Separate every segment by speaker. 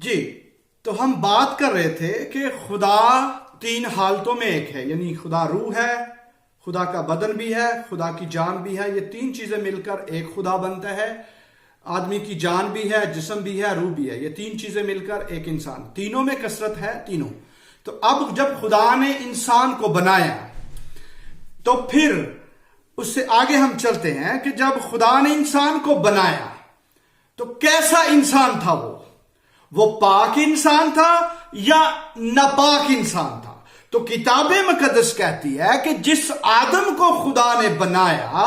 Speaker 1: جی تو ہم بات کر رہے تھے کہ خدا تین حالتوں میں ایک ہے، یعنی خدا روح ہے، خدا کا بدن بھی ہے، خدا کی جان بھی ہے. یہ تین چیزیں مل کر ایک خدا بنتا ہے. آدمی کی جان بھی ہے، جسم بھی ہے، روح بھی ہے. یہ تین چیزیں مل کر ایک انسان. تینوں میں کثرت ہے، تینوں. تو اب جب خدا نے انسان کو بنایا تو پھر اس سے آگے ہم چلتے ہیں کہ جب خدا نے انسان کو بنایا تو کیسا انسان تھا وہ پاک انسان تھا یا ناپاک انسان تھا؟ تو کتاب مقدس کہتی ہے کہ جس آدم کو خدا نے بنایا،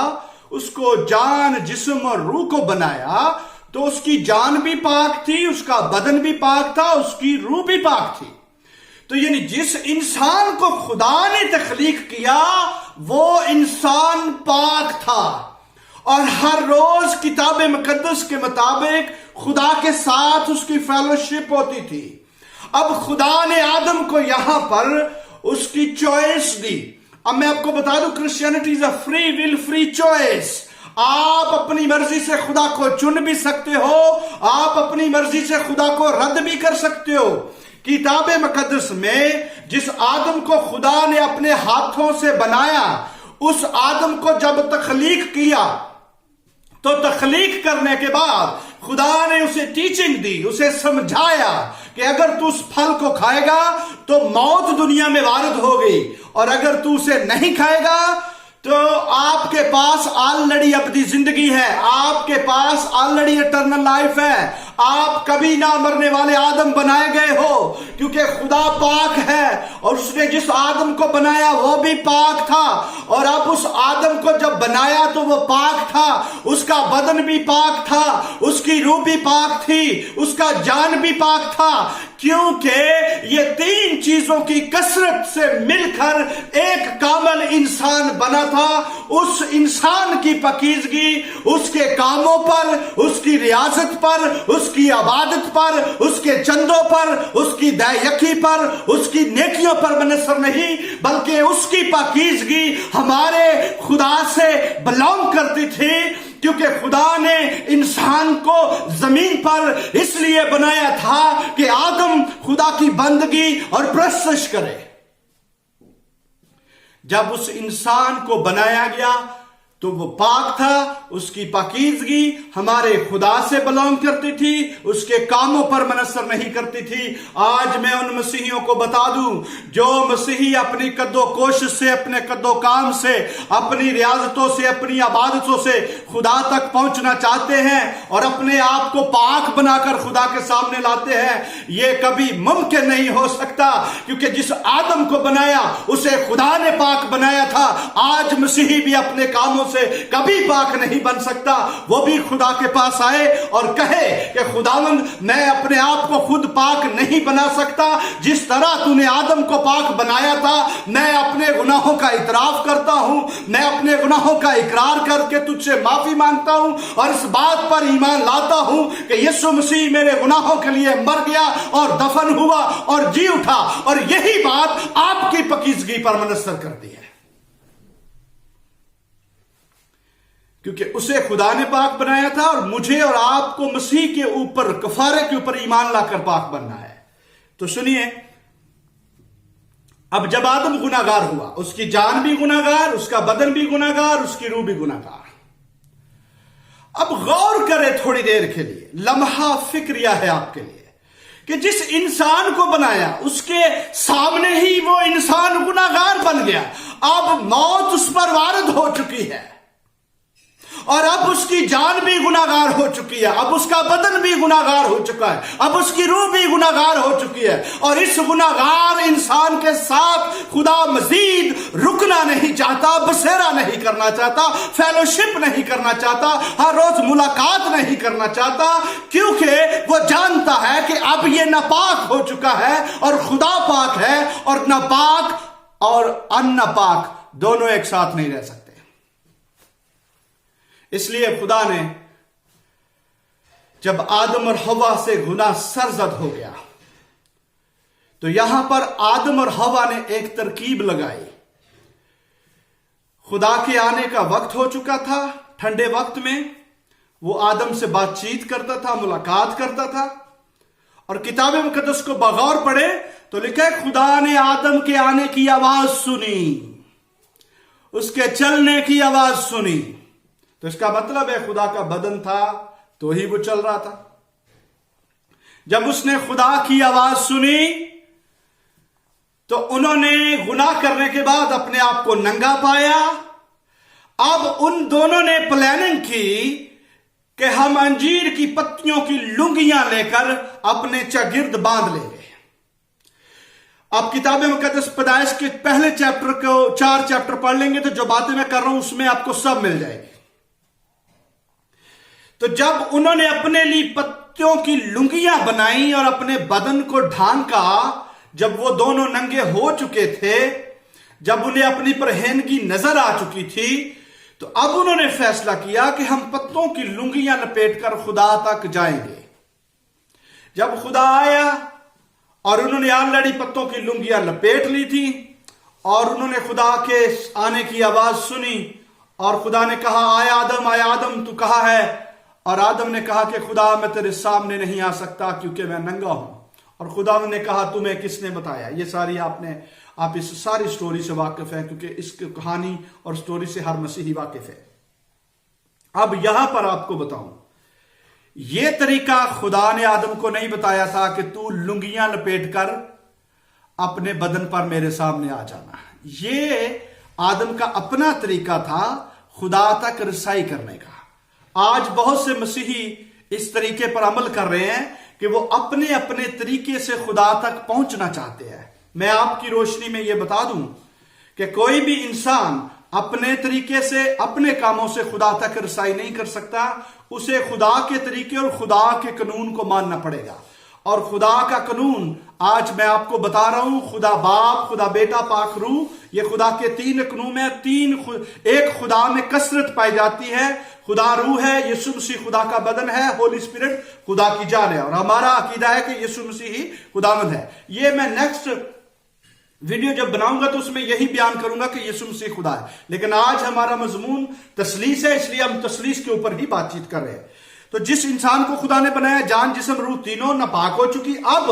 Speaker 1: اس کو جان، جسم اور روح کو بنایا، تو اس کی جان بھی پاک تھی، اس کا بدن بھی پاک تھا، اس کی روح بھی پاک تھی. تو یعنی جس انسان کو خدا نے تخلیق کیا وہ انسان پاک تھا، اور ہر روز کتاب مقدس کے مطابق خدا کے ساتھ اس کی فیلوشپ ہوتی تھی. اب خدا نے آدم کو یہاں پر اس کی چوائس دی. اب میں آپ کو بتا دوں، Christianity is a free will, free choice. آپ اپنی مرضی سے خدا کو چن بھی سکتے ہو، آپ اپنی مرضی سے خدا کو رد بھی کر سکتے ہو. کتاب مقدس میں جس آدم کو خدا نے اپنے ہاتھوں سے بنایا، اس آدم کو جب تخلیق کیا تو تخلیق کرنے کے بعد خدا نے اسے ٹیچنگ دی، اسے سمجھایا کہ اگر تو اس پھل کو کھائے گا تو موت دنیا میں وارد ہوگی، اور اگر تو اسے نہیں کھائے گا تو آپ کے پاس آلریڈی ابدی زندگی ہے، آپ کے پاس آلریڈی اٹرنل لائف ہے، آپ کبھی نہ مرنے والے آدم بنائے گئے ہو، کیونکہ خدا پاک ہے اور اس نے جس آدم کو بنایا وہ بھی پاک تھا. اور اب اس آدم کو جب بنایا تو وہ پاک تھا، اس کا بدن بھی پاک تھا، اس کی روح بھی پاک تھی، اس کا جان بھی پاک تھا، کیونکہ یہ تین چیزوں کی کثرت سے مل کر ایک کامل انسان بنا تھا. اس انسان کی پاکیزگی اس کے کاموں پر، اس کی ریاضت پر، اس کی عبادت پر، اس کے چندوں پر، اس کی دائیکی پر، اس کی نیکیوں پر منحصر نہیں، بلکہ اس کی پاکیزگی ہمارے خدا سے بلونگ کرتی تھی. کیونکہ خدا نے انسان کو زمین پر اس لیے بنایا تھا کہ آدم خدا کی بندگی اور پرستش کرے. جب اس انسان کو بنایا گیا تو وہ پاک تھا، اس کی پاکیزگی ہمارے خدا سے بلونگ کرتی تھی، اس کے کاموں پر منحصر نہیں کرتی تھی. آج میں ان مسیحیوں کو بتا دوں جو مسیحی اپنی قد و کوشش سے، اپنے قد و کام سے، اپنی ریاضتوں سے، اپنی عبادتوں سے خدا تک پہنچنا چاہتے ہیں اور اپنے آپ کو پاک بنا کر خدا کے سامنے لاتے ہیں، یہ کبھی ممکن نہیں ہو سکتا، کیونکہ جس آدم کو بنایا اسے خدا نے پاک بنایا تھا. آج مسیحی بھی اپنے کاموں سے کبھی پاک نہیں بن سکتا. وہ بھی خدا کے پاس آئے اور کہے کہ خداوند میں اپنے آپ کو خود پاک نہیں بنا سکتا، جس طرح تو نے آدم کو پاک بنایا تھا میں اپنے گناہوں کا اعتراف کرتا ہوں، میں اپنے گناہوں کا اقرار کر کے تجھ سے معافی مانگتا ہوں اور اس بات پر ایمان لاتا ہوں کہ یسوع مسیح میرے گناہوں کے لیے مر گیا اور دفن ہوا اور جی اٹھا، اور یہی بات آپ کی پاکیزگی پر منحصر کرتی ہے، کیونکہ اسے خدا نے پاک بنایا تھا اور مجھے اور آپ کو مسیح کے اوپر، کفارے کے اوپر ایمان لا کر پاک بننا ہے. تو سنیے، اب جب آدم گناہگار ہوا، اس کی جان بھی گناہگار، اس کا بدن بھی گناہگار، اس کی روح بھی گناہگار. اب غور کرے تھوڑی دیر کے لیے، لمحہ فکریہ ہے آپ کے لیے، کہ جس انسان کو بنایا اس کے سامنے ہی وہ انسان گناہگار بن گیا. اب موت اس پر وارد ہو چکی ہے اور اب اس کی جان بھی گناہگار ہو چکی ہے، اب اس کا بدن بھی گناہگار ہو چکا ہے، اب اس کی روح بھی گناہگار ہو چکی ہے. اور اس گناہگار انسان کے ساتھ خدا مزید رکنا نہیں چاہتا، بسیرا نہیں کرنا چاہتا، فیلوشپ نہیں کرنا چاہتا، ہر روز ملاقات نہیں کرنا چاہتا، کیونکہ وہ جانتا ہے کہ اب یہ ناپاک ہو چکا ہے اور خدا پاک ہے، اور ناپاک اور ان ناپاک دونوں ایک ساتھ نہیں رہ سکتے. اس لیے خدا نے جب آدم اور حوا سے گناہ سرزد ہو گیا تو یہاں پر آدم اور حوا نے ایک ترکیب لگائی. خدا کے آنے کا وقت ہو چکا تھا، ٹھنڈے وقت میں وہ آدم سے بات چیت کرتا تھا، ملاقات کرتا تھا، اور کتاب مقدس کو بغور پڑھے تو لکھا ہے خدا نے آدم کے آنے کی آواز سنی، اس کے چلنے کی آواز سنی. تو اس کا مطلب ہے خدا کا بدن تھا تو ہی وہ چل رہا تھا. جب اس نے خدا کی آواز سنی تو انہوں نے گناہ کرنے کے بعد اپنے آپ کو ننگا پایا. اب ان دونوں نے پلاننگ کی کہ ہم انجیر کی پتیوں کی لنگیاں لے کر اپنے چاگرد باندھ لیں گے. اب کتاب مقدس پیدائش کے پہلے چیپٹر کو 4 چیپٹر پڑھ لیں گے تو جو باتیں میں کر رہا ہوں اس میں آپ کو سب مل جائے گی. تو جب انہوں نے اپنے لیے پتیوں کی لنگیاں بنائی اور اپنے بدن کو ڈھانکا، جب وہ دونوں ننگے ہو چکے تھے، جب انہیں اپنی پرہیزگی نظر آ چکی تھی، تو اب انہوں نے فیصلہ کیا کہ ہم پتوں کی لنگیاں لپیٹ کر خدا تک جائیں گے. جب خدا آیا اور انہوں نے آلریڈی پتوں کی لنگیاں لپیٹ لی تھی اور انہوں نے خدا کے آنے کی آواز سنی اور خدا نے کہا آئے آدم تو کہاں ہے؟ اور آدم نے کہا کہ خدا میں تیرے سامنے نہیں آ سکتا کیونکہ میں ننگا ہوں. اور خدا نے کہا تمہیں کس نے بتایا؟ یہ ساری آپ اس ساری سٹوری سے واقف ہیں کیونکہ اس کی کہانی اور سٹوری سے ہر مسیحی واقف ہے. اب یہاں پر آپ کو بتاؤں، یہ طریقہ خدا نے آدم کو نہیں بتایا تھا کہ تو لنگیاں لپیٹ کر اپنے بدن پر میرے سامنے آ جانا. یہ آدم کا اپنا طریقہ تھا خدا تک رسائی کرنے کا. آج بہت سے مسیحی اس طریقے پر عمل کر رہے ہیں کہ وہ اپنے طریقے سے خدا تک پہنچنا چاہتے ہیں. میں آپ کی روشنی میں یہ بتا دوں کہ کوئی بھی انسان اپنے طریقے سے اپنے کاموں سے خدا تک رسائی نہیں کر سکتا. اسے خدا کے طریقے اور خدا کے قانون کو ماننا پڑے گا. اور خدا کا قانون آج میں آپ کو بتا رہا ہوں، خدا باپ، خدا بیٹا، پاک روح، یہ خدا کے 3 قانون ہیں. ایک خدا میں کثرت پائی جاتی ہے. خدا روح ہے، یسوع مسیح خدا کا بدن ہے، ہولی اسپرٹ خدا کی جان ہے، اور ہمارا عقیدہ ہے کہ یسوع مسیح ہی خداوند ہے. یہ میں نیکسٹ ویڈیو جب بناؤں گا تو اس میں یہی بیان کروں گا کہ یسوع مسیح خدا ہے. لیکن آج ہمارا مضمون تثلیث ہے، اس لیے ہم تثلیث کے اوپر ہی بات چیت کر رہے ہیں. تو جس انسان کو خدا نے بنایا، جان جسم روح تینوں ناپاک ہو چکی. اب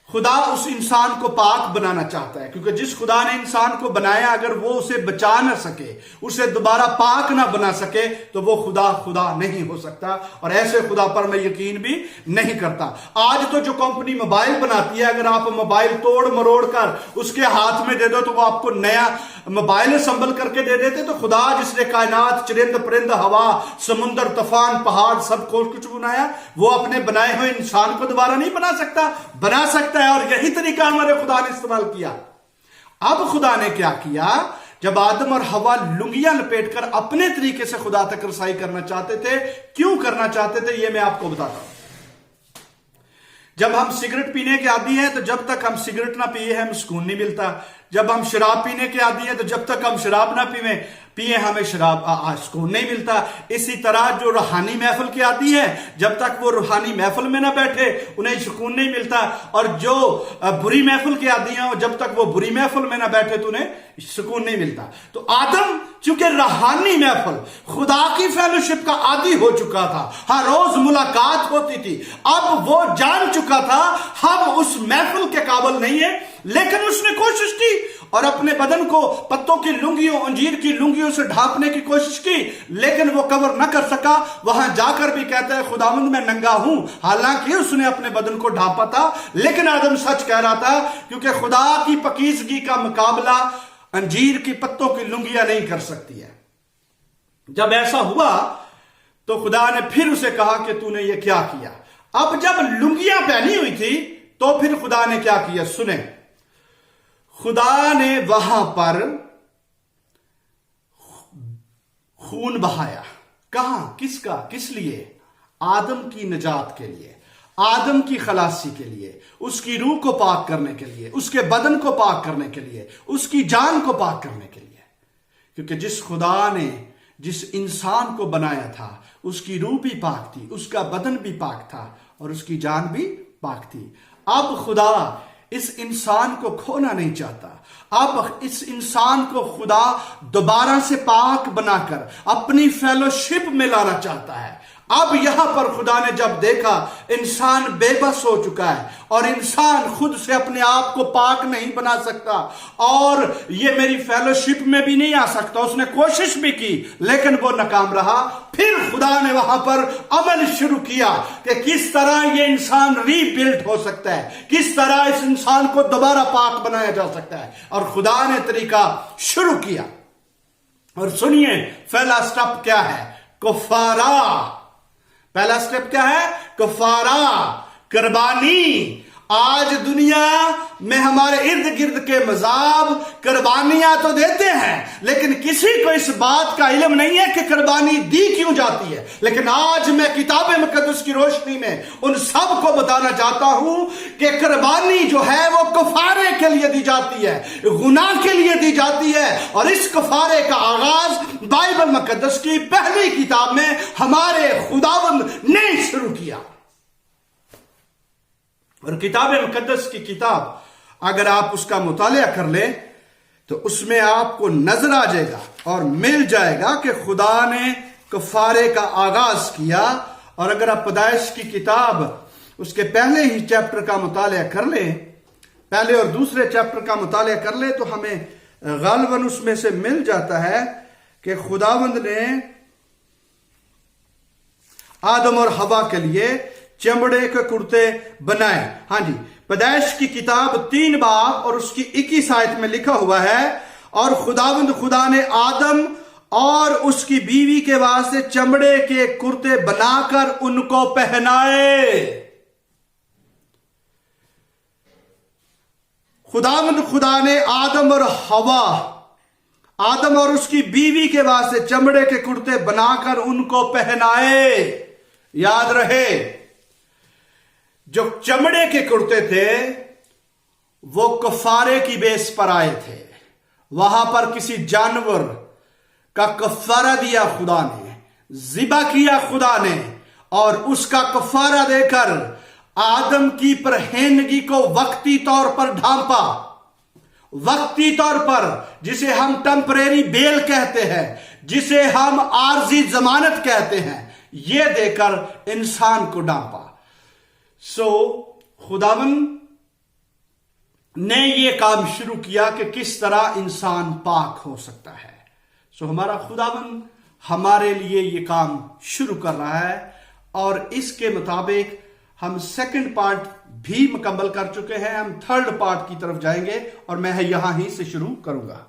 Speaker 1: خدا اس انسان کو پاک بنانا چاہتا ہے کیونکہ جس خدا نے انسان کو بنایا اگر وہ اسے بچا نہ سکے، اسے دوبارہ پاک نہ بنا سکے تو وہ خدا نہیں ہو سکتا. اور ایسے خدا پر میں یقین بھی نہیں کرتا. آج تو جو کمپنی موبائل بناتی ہے، اگر آپ موبائل توڑ مروڑ کر اس کے ہاتھ میں دے دو تو وہ آپ کو نیا موبائل اسمبل کر کے دے دیتے. تو خدا جس نے کائنات، چرند پرند، ہوا، سمندر، طوفان، پہاڑ سب کچھ بنایا، وہ اپنے بنائے ہوئے انسان کو دوبارہ نہیں بنا سکتا ہے. اور یہی طریقہ ہمارے خدا نے استعمال کیا. اب خدا نے کیا کیا؟ جب آدم اور حوا لنگیاں لپیٹ کر اپنے طریقے سے خدا تک رسائی کرنا چاہتے تھے، کیوں کرنا چاہتے تھے یہ میں آپ کو بتاتا ہوں. جب ہم سگریٹ پینے کے عادی ہیں تو جب تک ہم سگریٹ نہ پیے ہمیں سکون نہیں ملتا. جب ہم شراب پینے کے عادی ہیں تو جب تک ہم شراب نہ پیے ہمیں سکون نہیں ملتا. اسی طرح جو روحانی محفل کے عادی ہیں، جب تک وہ روحانی محفل میں نہ بیٹھے انہیں سکون نہیں ملتا. اور جو بری محفل کے عادی ہیں جب تک وہ بری محفل میں نہ بیٹھے تو انہیں سکون نہیں ملتا. تو آدم چونکہ روحانی محفل، خدا کی فیلوشپ کا عادی ہو چکا تھا، ہر روز ملاقات ہوتی تھی، اب وہ جان چکا تھا ہم اس محفل کے قابل نہیں ہیں. لیکن اس نے کوشش کی اور اپنے بدن کو پتوں کی لنگیوں، انجیر کی لنگیوں سے ڈھانپنے کی کوشش کی، لیکن وہ کور نہ کر سکا. وہاں جا کر بھی کہتا ہے خداوند میں ننگا ہوں، حالانکہ اس نے اپنے بدن کو ڈھانپا تھا. لیکن آدم سچ کہہ رہا تھا کیونکہ خدا کی پاکیزگی کا مقابلہ انجیر کی پتوں کی لنگیاں نہیں کر سکتی ہے. جب ایسا ہوا تو خدا نے پھر اسے کہا کہ تو نے یہ کیا کیا. اب جب لنگیاں پہنی ہوئی تھی تو پھر خدا نے کیا کیا سنیں. خدا نے وہاں پر خون بہایا. کہاں؟ کس کا؟ کس لیے؟ آدم کی نجات کے لیے، آدم کی خلاصی کے لیے، اس کی روح کو پاک کرنے کے لیے، اس کے بدن کو پاک کرنے کے لیے، اس کی جان کو پاک کرنے کے لیے. کیونکہ جس خدا نے جس انسان کو بنایا تھا اس کی روح بھی پاک تھی، اس کا بدن بھی پاک تھا اور اس کی جان بھی پاک تھی. اب خدا اس انسان کو کھونا نہیں چاہتا. اب اس انسان کو خدا دوبارہ سے پاک بنا کر اپنی فیلوشپ میں لانا چاہتا ہے. اب یہاں پر خدا نے جب دیکھا انسان بے بس ہو چکا ہے اور انسان خود سے اپنے آپ کو پاک نہیں بنا سکتا اور یہ میری فیلوشپ میں بھی نہیں آ سکتا، اس نے کوشش بھی کی لیکن وہ ناکام رہا، پھر خدا نے وہاں پر عمل شروع کیا کہ کس طرح یہ انسان ری بلڈ ہو سکتا ہے، کس طرح اس انسان کو دوبارہ پاک بنایا جا سکتا ہے، اور خدا نے طریقہ شروع کیا۔ اور سنیے پہلا سٹیپ کیا ہے؟ کفارہ۔ پہلا سٹیپ کیا ہے؟ کفارہ، قربانی۔ آج دنیا میں ہمارے ارد گرد کے مذاہب قربانیاں تو دیتے ہیں لیکن کسی کو اس بات کا علم نہیں ہے کہ قربانی دی کیوں جاتی ہے۔ لیکن آج میں کتاب مقدس کی روشنی میں ان سب کو بتانا چاہتا ہوں کہ قربانی جو ہے وہ کفارے کے لیے دی جاتی ہے، گناہ کے لیے دی جاتی ہے، اور اس کفارے کا آغاز بائبل مقدس کی پہلی کتاب میں ہمارے خداوند نے شروع کیا۔ اور کتاب مقدس کی کتاب اگر آپ اس کا مطالعہ کر لیں تو اس میں آپ کو نظر آ جائے گا اور مل جائے گا کہ خدا نے کفارے کا آغاز کیا۔ اور اگر آپ پیدائش کی کتاب اس کے پہلے ہی چیپٹر کا مطالعہ کر لیں، پہلے اور دوسرے چیپٹر کا مطالعہ کر لیں، تو ہمیں غالباً اس میں سے مل جاتا ہے کہ خداوند نے آدم اور حوا کے لیے چمڑے کے کرتے بنائے۔ ہاں جی، پیدائش کی کتاب 3 باب اور اس کی 21 آیت میں لکھا ہوا ہے، اور خداوند خدا نے آدم اور اس کی بیوی کے واسطے چمڑے کے کرتے بنا کر ان کو پہنائے۔ خداوند خدا نے آدم اور حوا، آدم اور اس کی بیوی کے واسطے چمڑے کے کرتے بنا کر ان کو پہنائے۔ یاد رہے، جو چمڑے کے کرتے تھے وہ کفارے کی بیس پر آئے تھے، وہاں پر کسی جانور کا کفارہ دیا خدا نے، ذبح کیا خدا نے، اور اس کا کفارہ دے کر آدم کی پرہیزگی کو وقتی طور پر ڈھانپا، وقتی طور پر، جسے ہم ٹیمپریری بیل کہتے ہیں، جسے ہم عارضی ضمانت کہتے ہیں، یہ دے کر انسان کو ڈھانپا۔ خداوند نے یہ کام شروع کیا کہ کس طرح انسان پاک ہو سکتا ہے۔ ہمارا خداوند ہمارے لیے یہ کام شروع کر رہا ہے، اور اس کے مطابق ہم سیکنڈ پارٹ بھی مکمل کر چکے ہیں، ہم تھرڈ پارٹ کی طرف جائیں گے، اور میں یہاں ہی سے شروع کروں گا۔